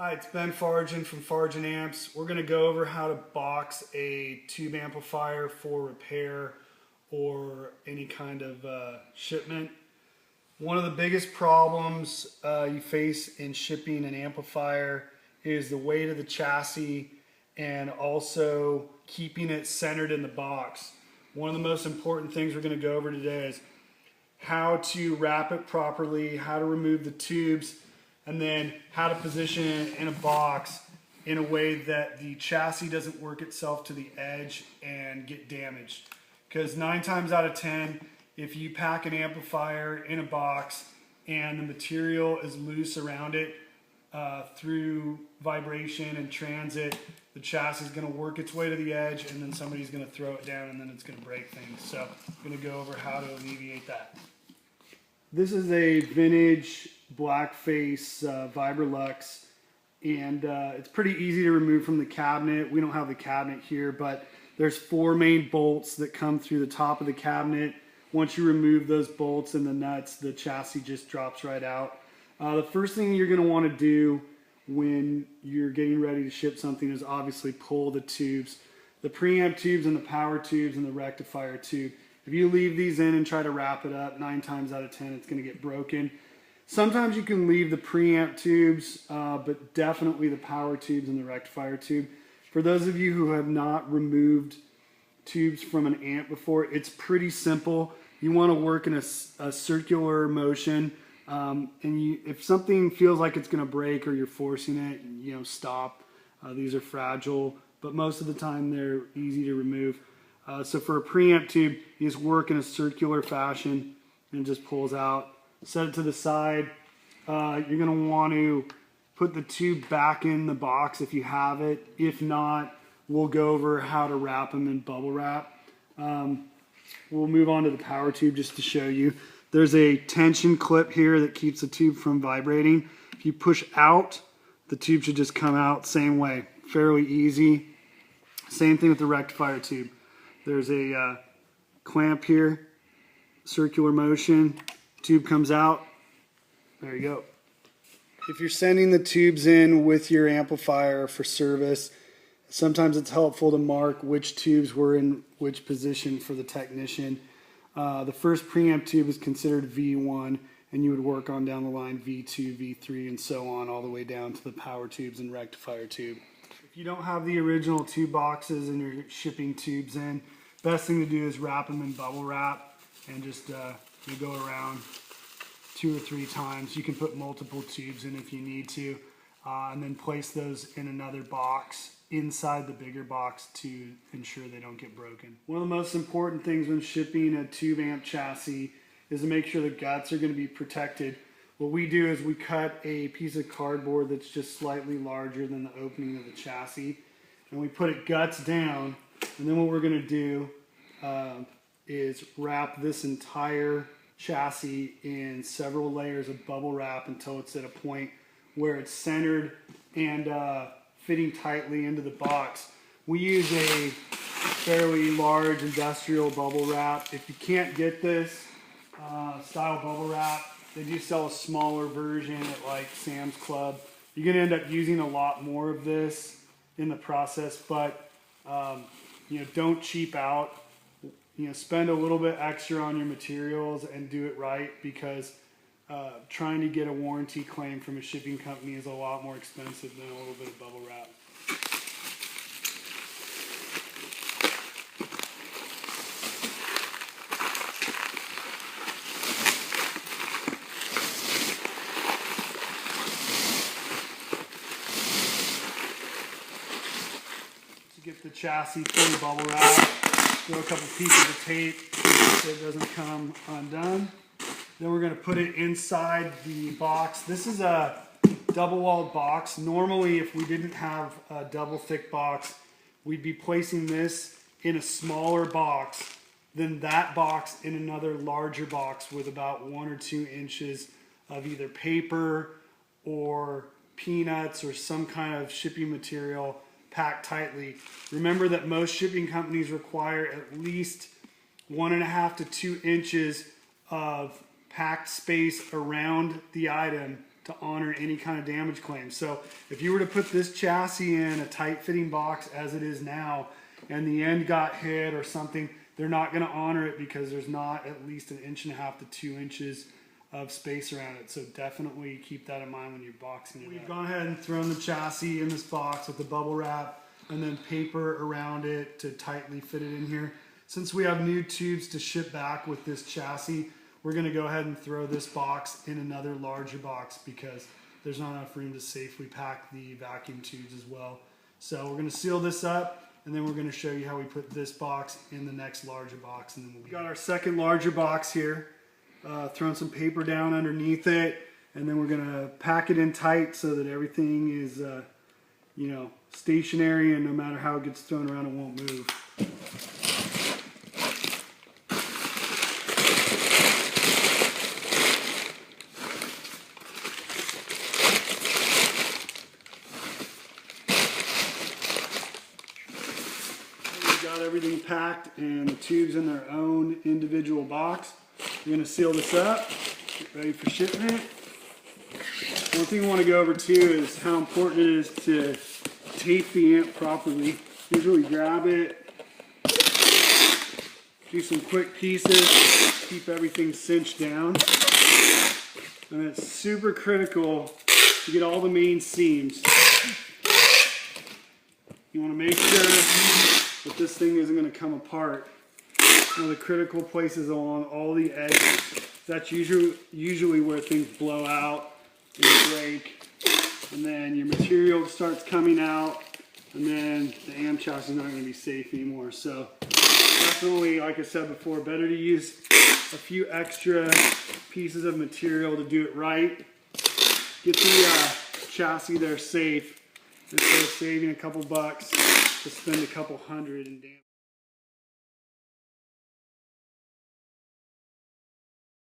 Hi, it's Ben Fargen from Fargen Amps. We're going to go over how to box a tube amplifier for repair or any kind of shipment. One of the biggest problems you face in shipping an amplifier is the weight of the chassis and also keeping it centered in the box. One of the most important things we're going to go over today is how to wrap it properly, how to remove the tubes, and then how to position it in a box in a way that the chassis doesn't work itself to the edge and get damaged. Because 9 times out of 10, if you pack an amplifier in a box and the material is loose around it through vibration and transit, the chassis is going to work its way to the edge and then somebody's going to throw it down and then it's going to break things. So I'm going to go over how to alleviate that. This is a vintage blackface Vibrolux, and it's pretty easy to remove from the cabinet. We don't have the cabinet here, but there's 4 main bolts that come through the top of the cabinet. Once you remove those bolts and the nuts, the chassis just drops right out. The first thing you're going to want to do when you're getting ready to ship something is obviously pull the tubes, the preamp tubes and the power tubes and the rectifier tube. If you leave these in and try to wrap it up, 9 times out of 10 it's going to get broken. Sometimes you can leave the preamp tubes, but definitely the power tubes and the rectifier tube. For those of you who have not removed tubes from an amp before, it's pretty simple. You want to work in a circular motion, and if something feels like it's going to break or you're forcing it, stop. These are fragile, but most of the time they're easy to remove. So for a preamp tube, you just work in a circular fashion and it just pulls out. Set it to the side. You're going to want to put the tube back in the box if you have it. If not, we'll go over how to wrap them in bubble wrap. We'll move on to the power tube just to show you. There's a tension clip here that keeps the tube from vibrating. If you push out, the tube should just come out same way. Fairly easy. Same thing with the rectifier tube. There's a clamp here, circular motion, tube comes out, there you go. If you're sending the tubes in with your amplifier for service, sometimes it's helpful to mark which tubes were in which position for the technician. The first preamp tube is considered V1, and you would work on down the line V2, V3, and so on, all the way down to the power tubes and rectifier tube. If you don't have the original tube boxes and you're shipping tubes in, best thing to do is wrap them in bubble wrap and just you go around 2 or 3 times. You can put multiple tubes in if you need to, and then place those in another box inside the bigger box to ensure they don't get broken. One of the most important things when shipping a tube amp chassis is to make sure the guts are going to be protected. What we do is we cut a piece of cardboard that's just slightly larger than the opening of the chassis, and we put it guts down, and then what we're going to do is wrap this entire chassis in several layers of bubble wrap until it's at a point where it's centered and fitting tightly into the box. We use a fairly large industrial bubble wrap. If you can't get this style bubble wrap, they do sell a smaller version at like Sam's Club. You're going to end up using a lot more of this in the process, but don't cheap out. Spend a little bit extra on your materials and do it right, because trying to get a warranty claim from a shipping company is a lot more expensive than a little bit of bubble wrap. To get the chassis fully bubble wrapped, throw a couple pieces of tape so it doesn't come undone. Then we're going to put it inside the box. This is a double-walled box. Normally, if we didn't have a double thick box, we'd be placing this in a smaller box than that box in another larger box with about 1 or 2 inches of either paper or peanuts or some kind of shipping material packed tightly. Remember that most shipping companies require at least 1.5 to 2 inches of packed space around the item to honor any kind of damage claim. So if you were to put this chassis in a tight fitting box as it is now, and the end got hit or something, they're not going to honor it because there's not at least 1.5 to 2 inches of space around it. So definitely keep that in mind when you're boxing it. We've gone ahead and thrown the chassis in this box with the bubble wrap and then paper around it to tightly fit it in here. Since we have new tubes to ship back with this chassis, we're going to go ahead and throw this box in another larger box because there's not enough room to safely pack the vacuum tubes as well. So we're going to seal this up, and then we're going to show you how we put this box in the next larger box. And then we've got our second larger box here. Throwing some paper down underneath it, and then we're going to pack it in tight so that everything is, you know, stationary, and no matter how it gets thrown around, it won't move. Got everything packed and the tubes in their own individual box. We're going to seal this up, get ready for shipment. One thing I want to go over too is how important it is to tape the amp properly. Usually grab it, do some quick pieces, keep everything cinched down. And it's super critical to get all the main seams. You want to make sure that this thing isn't going to come apart. One of the critical places along all the edges. That's usually where things blow out and break. And then your material starts coming out, and then the amp chassis is not going to be safe anymore. So definitely, like I said before, better to use a few extra pieces of material to do it right. Get the chassis there safe instead of saving a couple bucks to spend a couple hundred in damage.